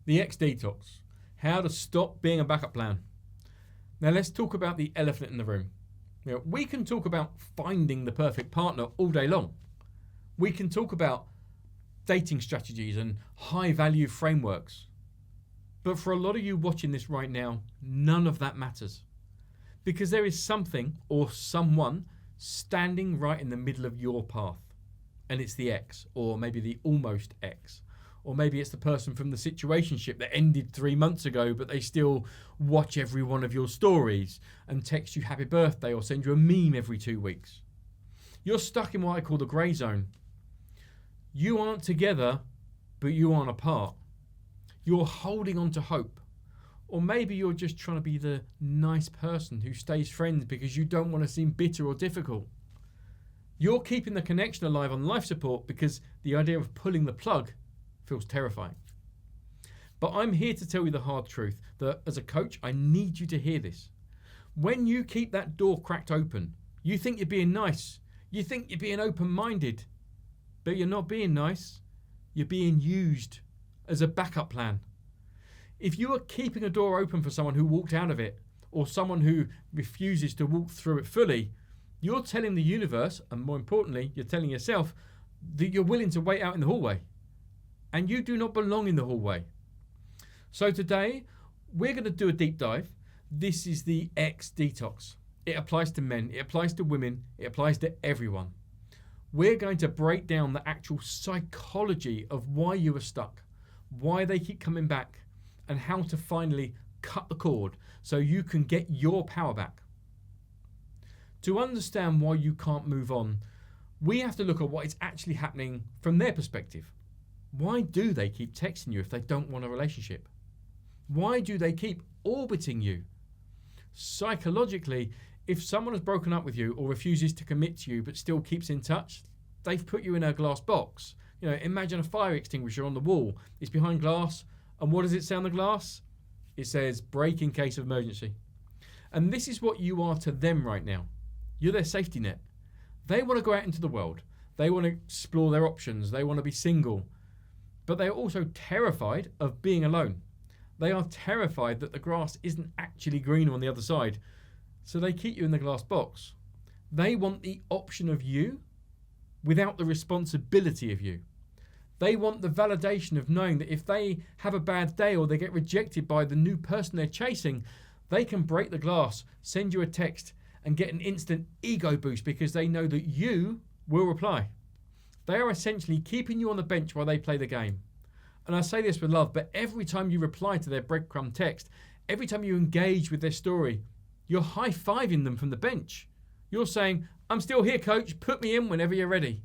The X detox. How to stop being a backup plan. Now let's talk about the elephant in the room. We can talk about finding the perfect partner all day long. We can talk about dating strategies and high value frameworks. But for a lot of you watching this right now, none of that matters. Because there is something or someone standing right in the middle of your path. And it's the X, or maybe the almost X. Or maybe it's the person from the situationship that ended 3 months ago, but they still watch every one of your stories and text you happy birthday or send you a meme every 2 weeks. You're stuck in what I call the grey zone. You aren't together, but you aren't apart. You're holding on to hope. Or maybe you're just trying to be the nice person who stays friends because you don't want to seem bitter or difficult. You're keeping the connection alive on life support because the idea of pulling the plug feels terrifying. But I'm here to tell you the hard truth that as a coach, I need you to hear this. When you keep that door cracked open, you think you're being nice. You think you're being open-minded. But you're not being nice. You're being used as a backup plan. If you are keeping a door open for someone who walked out of it, or someone who refuses to walk through it fully, you're telling the universe, and more importantly, you're telling yourself, that you're willing to wait out in the hallway. And you do not belong in the hallway. So today, we're going to do a deep dive. This is the X detox. It applies to men, it applies to women, it applies to everyone. We're going to break down the actual psychology of why you are stuck, why they keep coming back, and how to finally cut the cord so you can get your power back. To understand why you can't move on, we have to look at what is actually happening from their perspective. Why do they keep texting you if they don't want a relationship? Why do they keep orbiting you? Psychologically, if someone has broken up with you or refuses to commit to you but still keeps in touch, they've put you in a glass box. Imagine a fire extinguisher on the wall. It's behind glass. And what does it say on the glass? It says, break in case of emergency. And this is what you are to them right now. You're their safety net. They want to go out into the world. They want to explore their options. They want to be single. But they are also terrified of being alone. They are terrified that the grass isn't actually greener on the other side. So they keep you in the glass box. They want the option of you without the responsibility of you. They want the validation of knowing that if they have a bad day or they get rejected by the new person they're chasing, they can break the glass, send you a text, and get an instant ego boost because they know that you will reply. They are essentially keeping you on the bench while they play the game. And I say this with love, but every time you reply to their breadcrumb text, every time you engage with their story, you're high-fiving them from the bench. You're saying, I'm still here, coach, put me in whenever you're ready.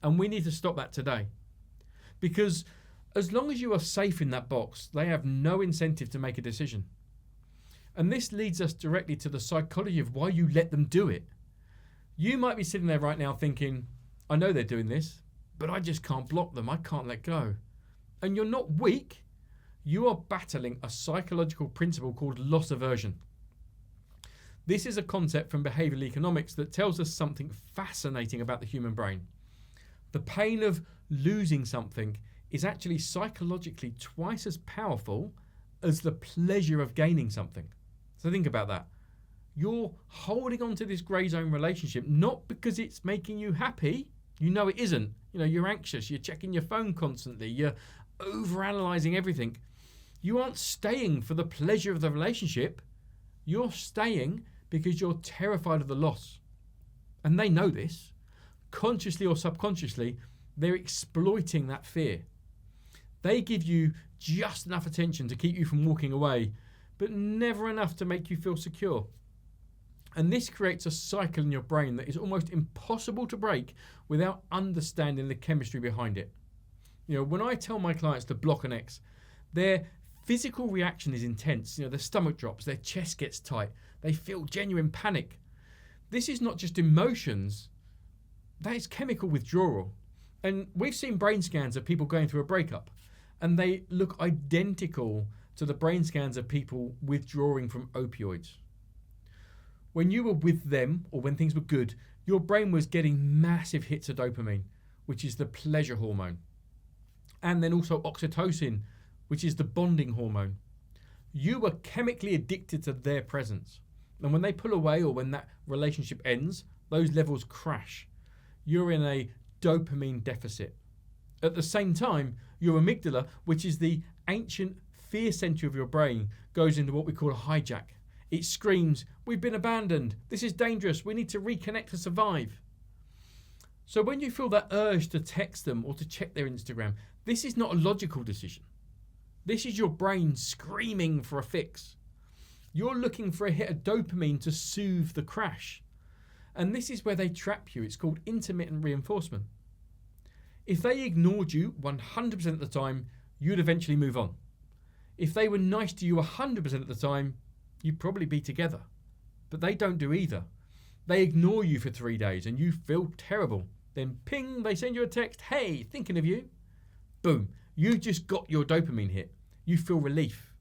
And we need to stop that today. Because as long as you are safe in that box, they have no incentive to make a decision. And this leads us directly to the psychology of why you let them do it. You might be sitting there right now thinking, I know they're doing this, but I just can't block them. I can't let go. And you're not weak. You are battling a psychological principle called loss aversion. This is a concept from behavioral economics that tells us something fascinating about the human brain. The pain of losing something is actually psychologically twice as powerful as the pleasure of gaining something. So think about that. You're holding on to this grey zone relationship not because it's making you happy. You know it isn't. You're anxious, you're checking your phone constantly, you're overanalyzing everything. You aren't staying for the pleasure of the relationship. You're staying because you're terrified of the loss. And they know this. Consciously or subconsciously, they're exploiting that fear. They give you just enough attention to keep you from walking away, but never enough to make you feel secure. And this creates a cycle in your brain that is almost impossible to break without understanding the chemistry behind it. When I tell my clients to block an ex, their physical reaction is intense. Their stomach drops, their chest gets tight, they feel genuine panic. This is not just emotions, that is chemical withdrawal. And we've seen brain scans of people going through a breakup, and they look identical to the brain scans of people withdrawing from opioids. When you were with them, or when things were good, your brain was getting massive hits of dopamine, which is the pleasure hormone. And then also oxytocin, which is the bonding hormone. You are chemically addicted to their presence. And when they pull away or when that relationship ends, those levels crash. You're in a dopamine deficit. At the same time, your amygdala, which is the ancient fear center of your brain, goes into what we call a hijack. It screams, "We've been abandoned. This is dangerous. We need to reconnect to survive." So when you feel that urge to text them or to check their Instagram, this is not a logical decision. This is your brain screaming for a fix. You're looking for a hit of dopamine to soothe the crash. And this is where they trap you. It's called intermittent reinforcement. If they ignored you 100% of the time, you'd eventually move on. If they were nice to you 100% of the time, you'd probably be together. But they don't do either. They ignore you for 3 days and you feel terrible. Then ping, they send you a text, "Hey, thinking of you." Boom, you just got your dopamine hit. You feel relief.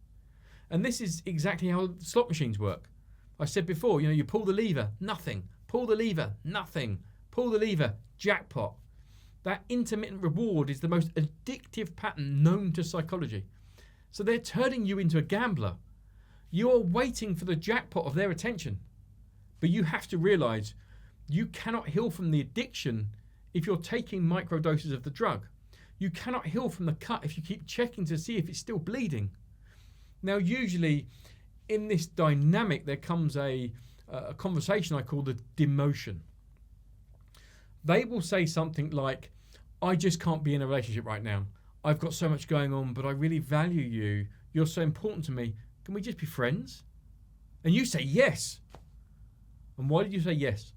And this is exactly how slot machines work. I said before, you pull the lever, nothing. Pull the lever, nothing. Pull the lever, jackpot. That intermittent reward is the most addictive pattern known to psychology. So they're turning you into a gambler. You are waiting for the jackpot of their attention. But you have to realize you cannot heal from the addiction if you're taking microdoses of the drug. You cannot heal from the cut if you keep checking to see if it's still bleeding. Now, usually in this dynamic, there comes a conversation I call the demotion. They will say something like, "I just can't be in a relationship right now. I've got so much going on, but I really value you. You're so important to me. Can we just be friends?" And you say yes. And why did you say yes?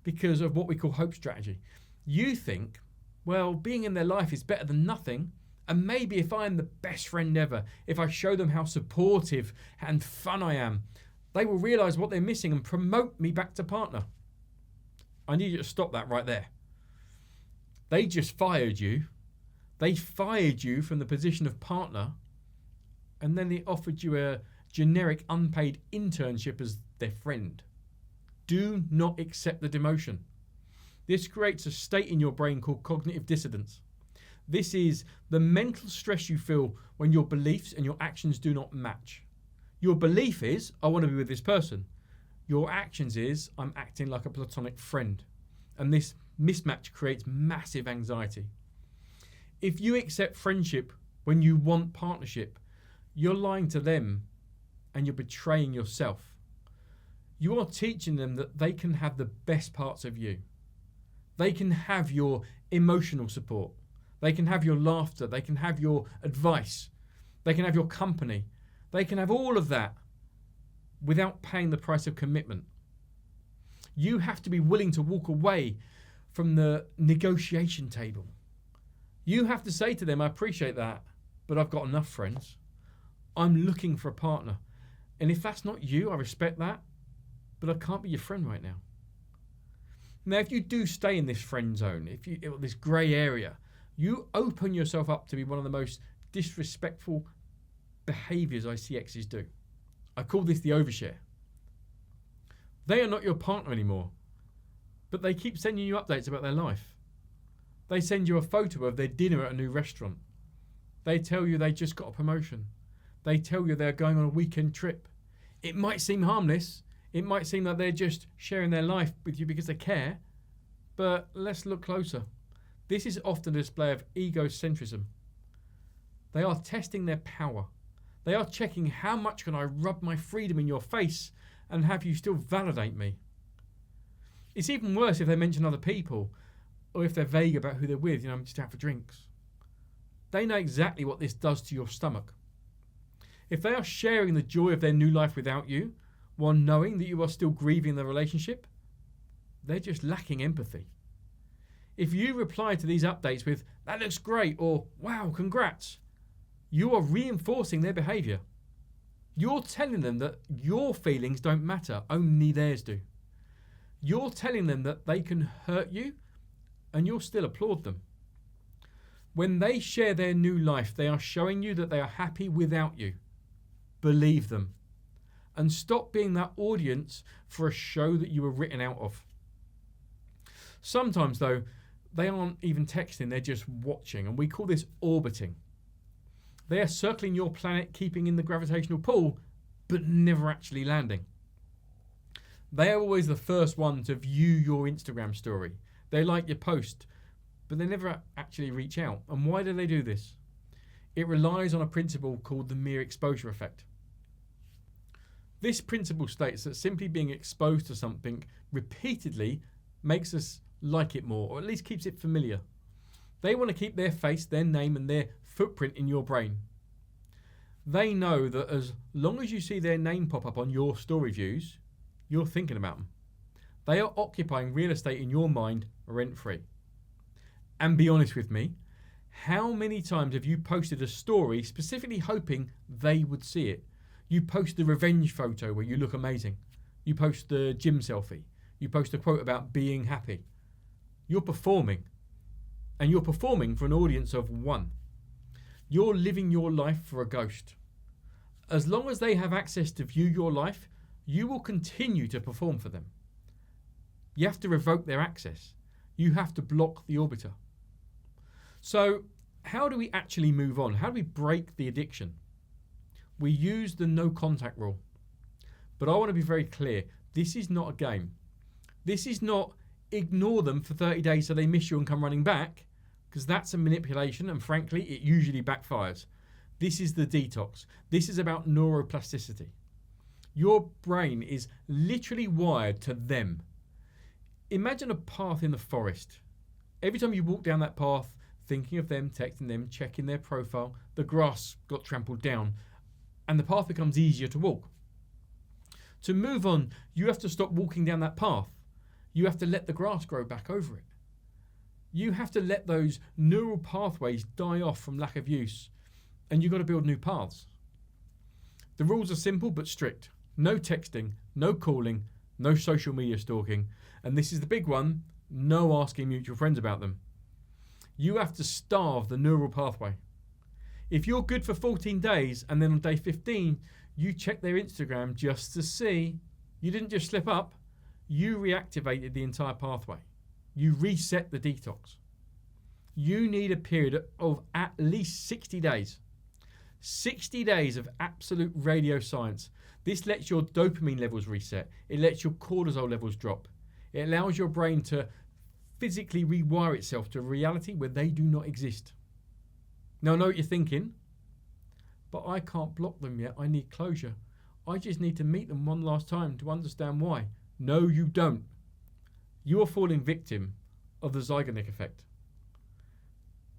Because of what we call hope strategy. You think, well, being in their life is better than nothing. And maybe if I'm the best friend ever, if I show them how supportive and fun I am, they will realize what they're missing and promote me back to partner. I need you to stop that right there. They just fired you. They fired you from the position of partner, and then they offered you a generic unpaid internship as their friend. Do not accept the demotion. This creates a state in your brain called cognitive dissonance. This is the mental stress you feel when your beliefs and your actions do not match. Your belief is, "I want to be with this person." Your actions is, "I'm acting like a platonic friend." And this mismatch creates massive anxiety. If you accept friendship when you want partnership, you're lying to them and you're betraying yourself. You are teaching them that they can have the best parts of you. They can have your emotional support. They can have your laughter. They can have your advice. They can have your company. They can have all of that without paying the price of commitment. You have to be willing to walk away from the negotiation table. You have to say to them, "I appreciate that, but I've got enough friends. I'm looking for a partner. And if that's not you, I respect that, but I can't be your friend right now." Now, if you do stay in this friend zone, this grey area, you open yourself up to be one of the most disrespectful behaviours ICXs do. I call this the overshare. They are not your partner anymore, but they keep sending you updates about their life. They send you a photo of their dinner at a new restaurant. They tell you they just got a promotion. They tell you they're going on a weekend trip. It might seem harmless. It might seem like they're just sharing their life with you because they care, but let's look closer. This is often a display of egocentrism. They are testing their power. They are checking how much can I rub my freedom in your face and have you still validate me. It's even worse if they mention other people or if they're vague about who they're with, just out for drinks. They know exactly what this does to your stomach. If they are sharing the joy of their new life without you, while knowing that you are still grieving the relationship, they're just lacking empathy. If you reply to these updates with, "That looks great," or "Wow, congrats," you are reinforcing their behaviour. You're telling them that your feelings don't matter, only theirs do. You're telling them that they can hurt you, and you'll still applaud them. When they share their new life, they are showing you that they are happy without you. Believe them. And stop being that audience for a show that you were written out of. Sometimes, though, they aren't even texting, they're just watching, and we call this orbiting. They are circling your planet, keeping in the gravitational pull, but never actually landing. They are always the first one to view your Instagram story. They like your post, but they never actually reach out. And why do they do this? It relies on a principle called the mere exposure effect. This principle states that simply being exposed to something repeatedly makes us like it more, or at least keeps it familiar. They want to keep their face, their name, and their footprint in your brain. They know that as long as you see their name pop up on your story views, you're thinking about them. They are occupying real estate in your mind rent-free. And be honest with me, how many times have you posted a story specifically hoping they would see it? You post the revenge photo where you look amazing. You post the gym selfie. You post a quote about being happy. You're performing. And you're performing for an audience of one. You're living your life for a ghost. As long as they have access to view your life, you will continue to perform for them. You have to revoke their access. You have to block the orbiter. So, how do we actually move on? How do we break the addiction? We use the no contact rule. But I want to be very clear. This is not a game. This is not ignore them for 30 days so they miss you and come running back, because that's a manipulation, and frankly, it usually backfires. This is the detox. This is about neuroplasticity. Your brain is literally wired to them. Imagine a path in the forest. Every time you walk down that path, thinking of them, texting them, checking their profile, the grass got trampled down, and the path becomes easier to walk. To move on, you have to stop walking down that path. You have to let the grass grow back over it. You have to let those neural pathways die off from lack of use, and you've got to build new paths. The rules are simple but strict. No texting, no calling, no social media stalking, and this is the big one, no asking mutual friends about them. You have to starve the neural pathway. If you're good for 14 days and then on day 15, you check their Instagram just to see, you didn't just slip up, you reactivated the entire pathway. You reset the detox. You need a period of at least 60 days. 60 days of absolute radio science. This lets your dopamine levels reset. It lets your cortisol levels drop. It allows your brain to physically rewire itself to a reality where they do not exist. Now I know what you're thinking, but I can't block them yet. I need closure. I just need to meet them one last time to understand why. No, you don't. You are falling victim of the Zeigarnik effect.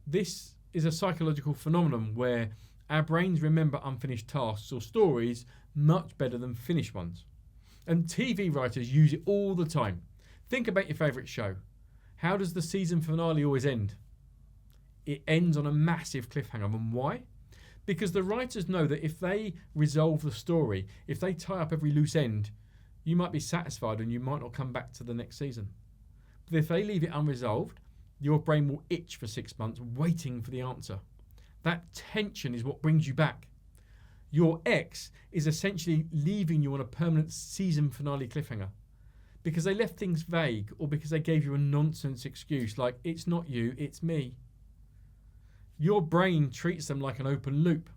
This is a psychological phenomenon where our brains remember unfinished tasks or stories much better than finished ones. And TV writers use it all the time. Think about your favourite show. How does the season finale always end? It ends on a massive cliffhanger. And why? Because the writers know that if they resolve the story, if they tie up every loose end, you might be satisfied and you might not come back to the next season. But if they leave it unresolved, your brain will itch for 6 months waiting for the answer. That tension is what brings you back. Your ex is essentially leaving you on a permanent season finale cliffhanger because they left things vague or because they gave you a nonsense excuse like, it's not you, it's me. Your brain treats them like an open loop.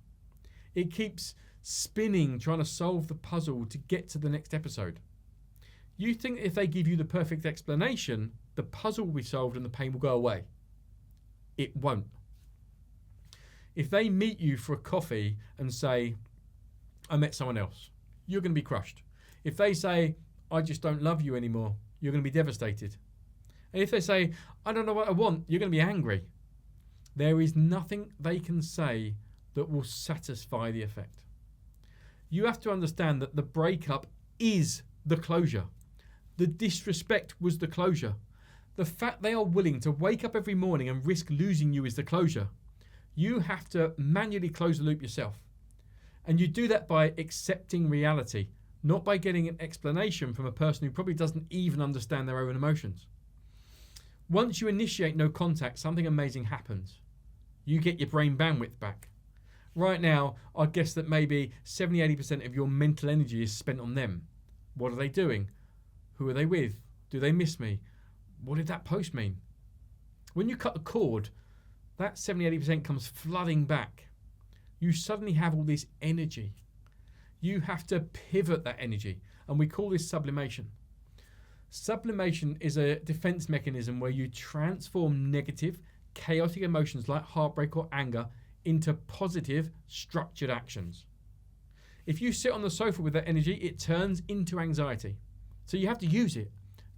It keeps spinning, trying to solve the puzzle to get to the next episode. You think if they give you the perfect explanation, the puzzle will be solved and the pain will go away. It won't. If they meet you for a coffee and say, I met someone else, you're going to be crushed. If they say, I just don't love you anymore, you're going to be devastated. And if they say, I don't know what I want, you're going to be angry. There is nothing they can say that will satisfy the effect. You have to understand that the breakup is the closure. The disrespect was the closure. The fact they are willing to wake up every morning and risk losing you is the closure. You have to manually close the loop yourself. And you do that by accepting reality, not by getting an explanation from a person who probably doesn't even understand their own emotions. Once you initiate no contact, something amazing happens. You get your brain bandwidth back. Right now, I guess that maybe 70-80% of your mental energy is spent on them. What are they doing? Who are they with? Do they miss me? What did that post mean? When you cut the cord, that 70-80% comes flooding back. you suddenly have all this energy. You have to pivot that energy, and we call this sublimation. Sublimation is a defense mechanism where you transform negative, chaotic emotions like heartbreak or anger into positive, structured actions. If you sit on the sofa with that energy, it turns into anxiety. So you have to use it.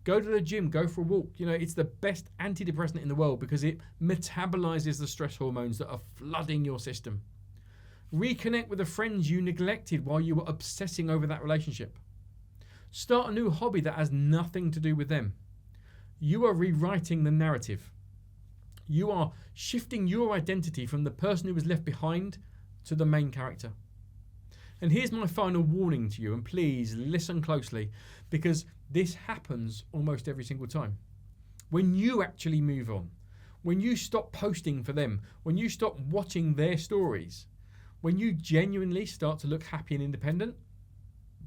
Go to the gym, go for a walk. It's the best antidepressant in the world because it metabolizes the stress hormones that are flooding your system. Reconnect with the friends you neglected while you were obsessing over that relationship. Start a new hobby that has nothing to do with them. You are rewriting the narrative. You are shifting your identity from the person who was left behind to the main character. And here's my final warning to you, and please listen closely, because this happens almost every single time. When you actually move on, when you stop posting for them, when you stop watching their stories, when you genuinely start to look happy and independent,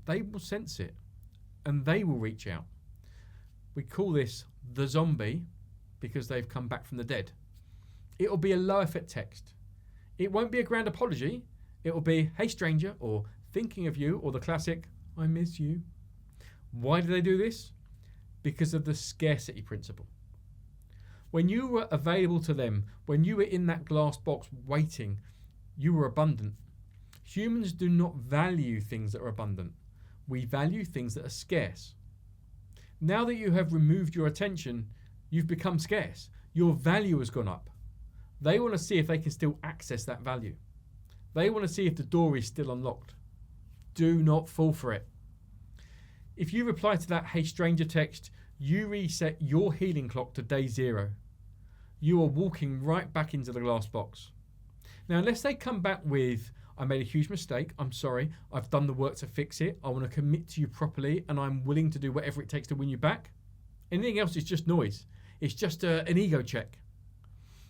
they will sense it and they will reach out. We call this the zombie because they've come back from the dead. It'll be a low effect text. It won't be a grand apology. It'll be, hey stranger, or thinking of you, or the classic, I miss you. Why do they do this? Because of the scarcity principle. When you were available to them, when you were in that glass box waiting, you were abundant. Humans do not value things that are abundant. We value things that are scarce. Now that you have removed your attention, you've become scarce. Your value has gone up. They want to see if they can still access that value. They want to see if the door is still unlocked. Do not fall for it. If you reply to that hey stranger text, you reset your healing clock to day 0. You are walking right back into the glass box. Now, unless they come back with, I made a huge mistake, I'm sorry, I've done the work to fix it, I want to commit to you properly, and I'm willing to do whatever it takes to win you back, anything else is just noise. It's just an ego check.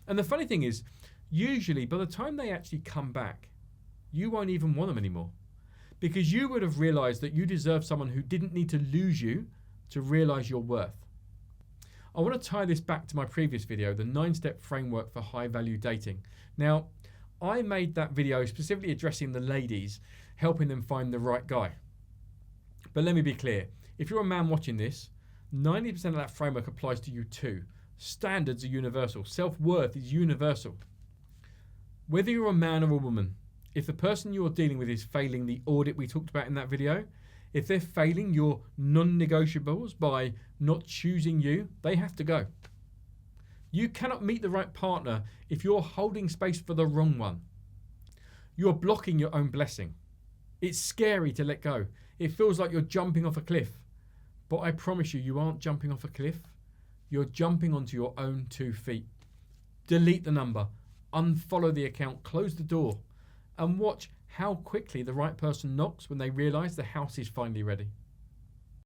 And the funny thing is, usually by the time they actually come back, you won't even want them anymore. Because you would have realized that you deserve someone who didn't need to lose you to realize your worth. I want to tie this back to my previous video, the 9-step framework for high-value dating. Now, I made that video specifically addressing the ladies, helping them find the right guy. But let me be clear, if you're a man watching this, 90% of that framework applies to you too. Standards are universal. Self-worth is universal. Whether you're a man or a woman, if the person you're dealing with is failing the audit we talked about in that video, if they're failing your non-negotiables by not choosing you, they have to go. You cannot meet the right partner if you're holding space for the wrong one. You're blocking your own blessing. It's scary to let go. It feels like you're jumping off a cliff. But I promise you, you aren't jumping off a cliff. You're jumping onto your own 2 feet. Delete the number, unfollow the account, close the door, and watch how quickly the right person knocks when they realize the house is finally ready.